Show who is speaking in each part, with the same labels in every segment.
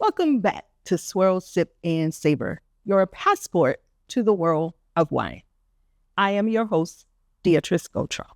Speaker 1: Welcome back to Swirl.Sip.Savor, your passport to the world of wine. I am your host, Beatrice Gautreaux.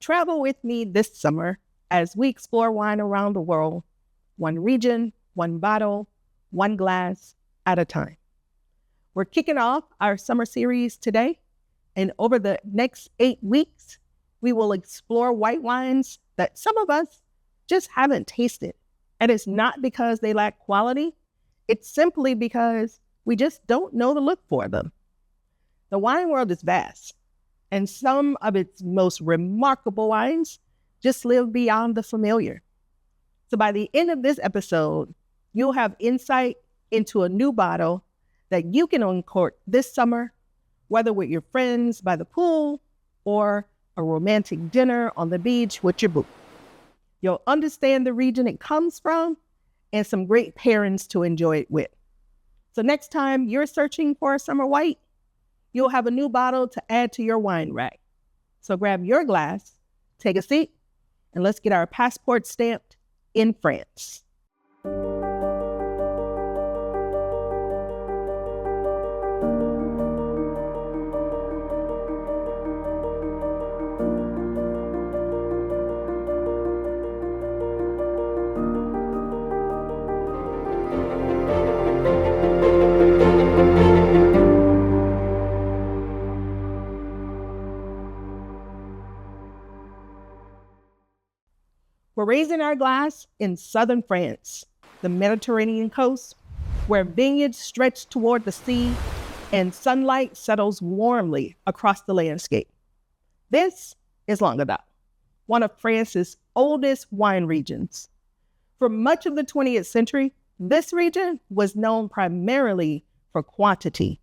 Speaker 1: Travel with me this summer as we explore wine around the world, one region, one bottle, one glass at a time. We're kicking off our summer series today, and over the next 8 weeks, we will explore white wines that some of us just haven't tasted. And it's not because they lack quality. It's simply because we just don't know to look for them. The wine world is vast, and some of its most remarkable wines just live beyond the familiar. So by the end of this episode, you'll have insight into a new bottle that you can uncork this summer, whether with your friends by the pool or a romantic dinner on the beach with your boo. You'll understand the region it comes from and some great pairings to enjoy it with. So next time you're searching for a summer white, you'll have a new bottle to add to your wine rack. So grab your glass, take a seat, and let's get our passport stamped in France. We're raising our glass in southern France, the Mediterranean coast, where vineyards stretch toward the sea and sunlight settles warmly across the landscape. This is Languedoc, one of France's oldest wine regions. For much of the 20th century, this region was known primarily for quantity.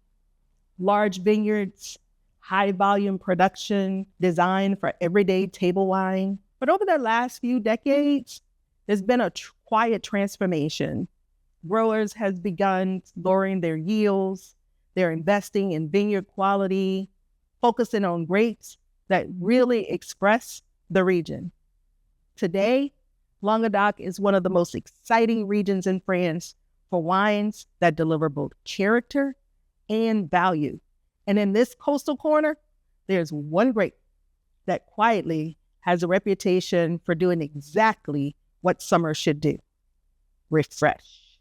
Speaker 1: Large vineyards, high volume production designed for everyday table wine. But over the last few decades, there's been a quiet transformation. Growers have begun lowering their yields. They're investing in vineyard quality, focusing on grapes that really express the region. Today, Languedoc is one of the most exciting regions in France for wines that deliver both character and value. And in this coastal corner, there's one grape that quietly has a reputation for doing exactly what summer should do: refresh.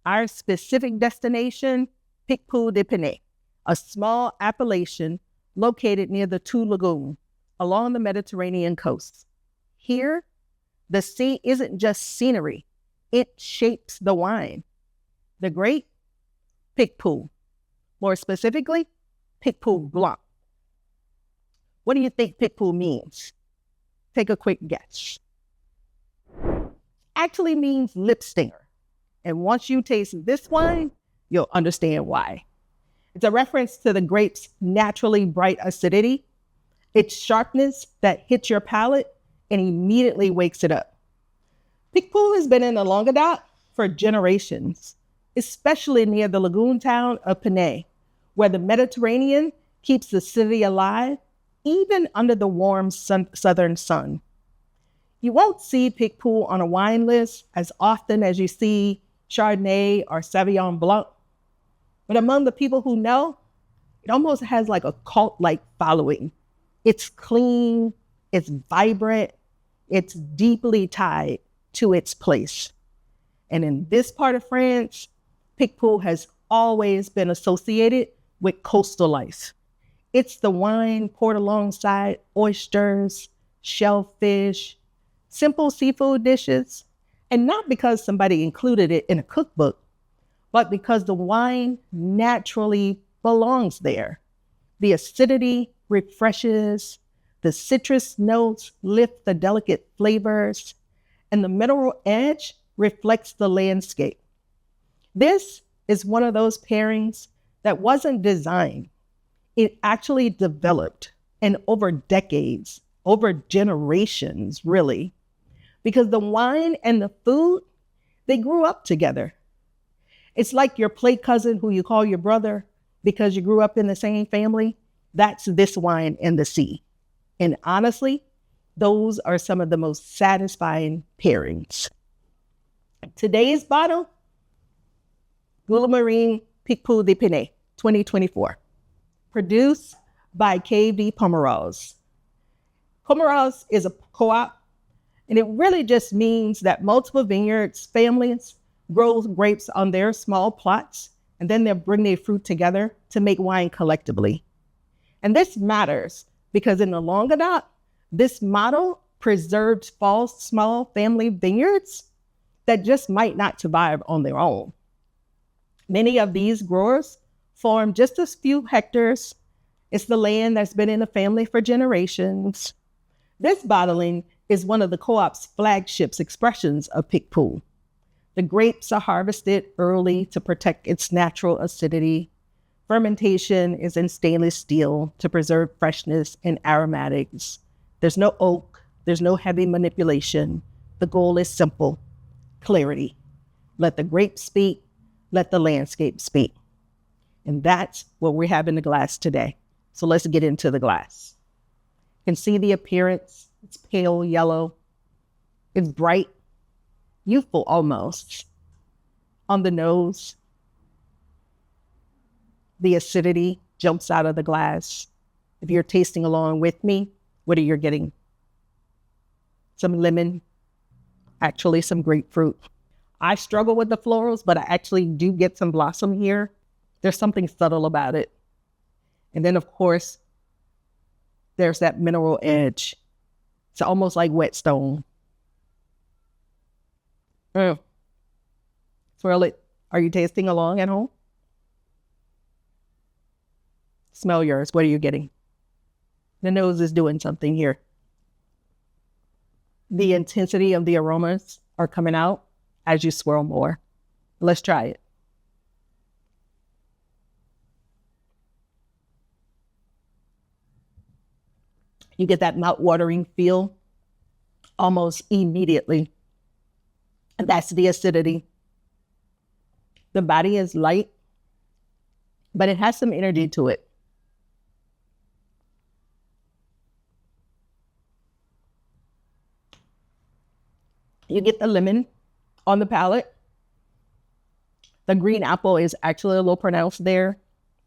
Speaker 1: Our specific destination, Picpoul-de-Pinet, a small appellation located near the two lagoons along the Mediterranean coast. Here, the sea isn't just scenery, it shapes the wine. The grape, Picpoul. More specifically, Picpoul Blanc. What do you think Picpoul means? Take a quick guess. Actually means lip stinger. And once you taste this wine, you'll understand why. It's a reference to the grape's naturally bright acidity, its sharpness that hits your palate and immediately wakes it up. Picpoul has been in the Languedoc for generations, especially near the lagoon town of Pinet, where the Mediterranean keeps the city alive even under the warm southern sun. You won't see Picpoul on a wine list as often as you see Chardonnay or Sauvignon Blanc, but among the people who know, it almost has like a cult-like following. It's clean, it's vibrant, it's deeply tied to its place. And in this part of France, Picpoul has always been associated with coastal life. It's the wine poured alongside oysters, shellfish, simple seafood dishes, and not because somebody included it in a cookbook, but because the wine naturally belongs there. The acidity refreshes, the citrus notes lift the delicate flavors, and the mineral edge reflects the landscape. This is one of those pairings that wasn't designed. It actually developed, and over decades, over generations, really, because the wine and the food, they grew up together. It's like your play cousin who you call your brother because you grew up in the same family. That's this wine and the sea. And honestly, those are some of the most satisfying pairings. Today's bottle Goulet-Marine Picpoul de Pinet, 2024. Produced by KV Pomeroz. Pomeroz is a co-op, and it really just means that multiple vineyards, families, grow grapes on their small plots, and then they'll bring their fruit together to make wine collectively. And this matters because in the long run, this model preserves small family vineyards that just might not survive on their own. Many of these growers farm just a few hectares. It's the land that's been in the family for generations. This bottling is one of the co-op's flagship expressions of Picpoul. The grapes are harvested early to protect its natural acidity. Fermentation is in stainless steel to preserve freshness and aromatics. There's no oak, there's no heavy manipulation. The goal is simple: clarity. Let the grapes speak, let the landscape speak. And that's what we have in the glass today. So let's get into the glass. You can see the appearance. It's pale yellow. It's bright, youthful almost. On the nose, the acidity jumps out of the glass. If you're tasting along with me, what are you getting? Some lemon, actually some grapefruit. I struggle with the florals, but I actually do get some blossom here. There's something subtle about it. And then, of course, there's that mineral edge. It's almost like whetstone. Swirl it. Are you tasting along at home? Smell yours. What are you getting? The nose is doing something here. The intensity of the aromas are coming out as you swirl more. Let's try it. You get that mouth-watering feel almost immediately. And that's the acidity. The body is light, but it has some energy to it. You get the lemon on the palate. The green apple is actually a little pronounced there.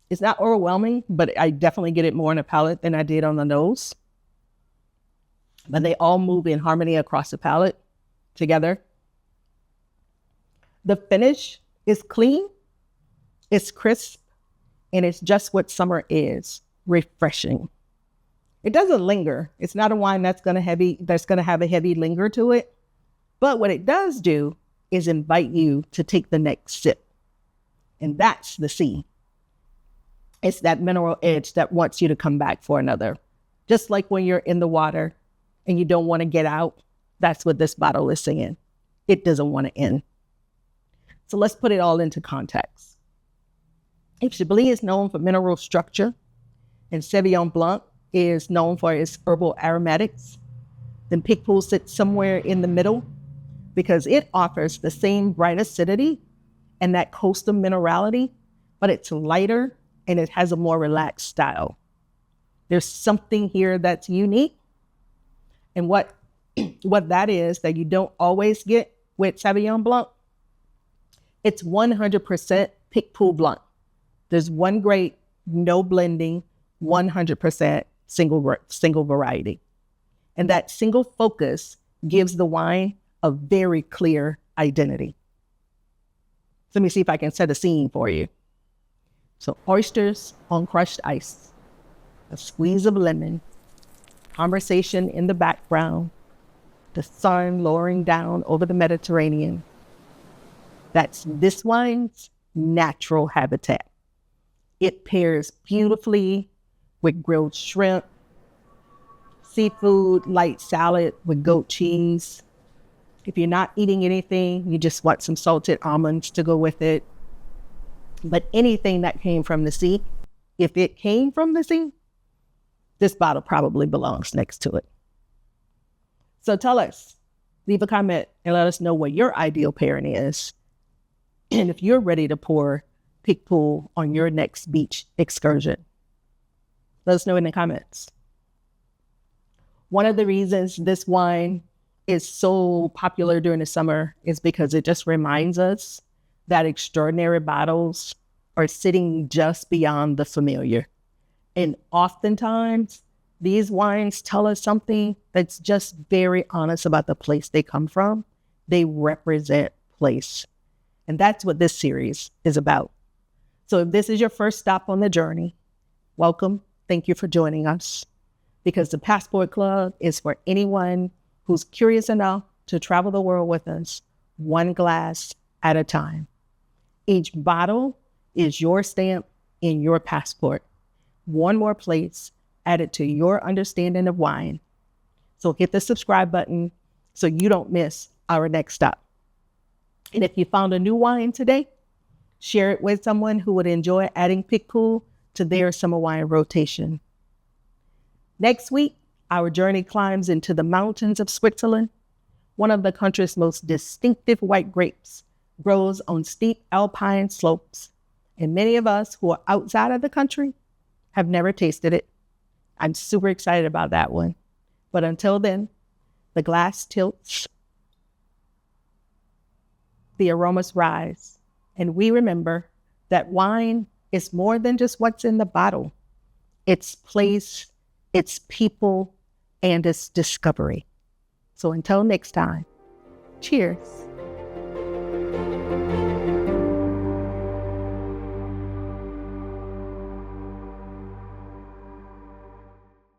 Speaker 1: It's not overwhelming, but I definitely get it more on the palate than I did on the nose. But they all move in harmony across the palate together. The finish is clean, it's crisp, and it's just what summer is: refreshing. It doesn't linger. It's not a wine that's going to have a heavy linger to it. But what it does do is invite you to take the next sip. And that's the C. It's that mineral edge that wants you to come back for another. Just like when you're in the water and you don't want to get out, that's what this bottle is saying. It doesn't want to end. So let's put it all into context. If Chablis is known for mineral structure and Sauvignon Blanc is known for its herbal aromatics, then Picpoul sits somewhere in the middle because it offers the same bright acidity and that coastal minerality, but it's lighter and it has a more relaxed style. There's something here that's unique. And what that is that you don't always get with Sauvignon Blanc, it's 100% Picpoul Blanc. There's one grape, no blending, 100% single variety. And that single focus gives the wine a very clear identity. So let me see if I can set a scene for you. So oysters on crushed ice, a squeeze of lemon, conversation in the background, the sun lowering down over the Mediterranean. That's this wine's natural habitat. It pairs beautifully with grilled shrimp, seafood, light salad with goat cheese. If you're not eating anything, you just want some salted almonds to go with it. But anything that came from the sea, if it came from the sea, this bottle probably belongs next to it. So tell us, leave a comment and let us know what your ideal pairing is. And if you're ready to pour Picpoul on your next beach excursion, let us know in the comments. One of the reasons this wine is so popular during the summer is because it just reminds us that extraordinary bottles are sitting just beyond the familiar. And oftentimes, these wines tell us something that's just very honest about the place they come from. They represent place. And that's what this series is about. So if this is your first stop on the journey, welcome. Thank you for joining us. Because the Passport Club is for anyone who's curious enough to travel the world with us, one glass at a time. Each bottle is your stamp in your passport. One more place added to your understanding of wine. So hit the subscribe button so you don't miss our next stop. And if you found a new wine today, share it with someone who would enjoy adding Pitcool to their summer wine rotation. Next week, our journey climbs into the mountains of Switzerland. One of the country's most distinctive white grapes grows on steep alpine slopes, and many of us who are outside of the country have never tasted it. I'm super excited about that one. But until then, the glass tilts, the aromas rise, and we remember that wine is more than just what's in the bottle. It's place, it's people, and it's discovery. So until next time, cheers.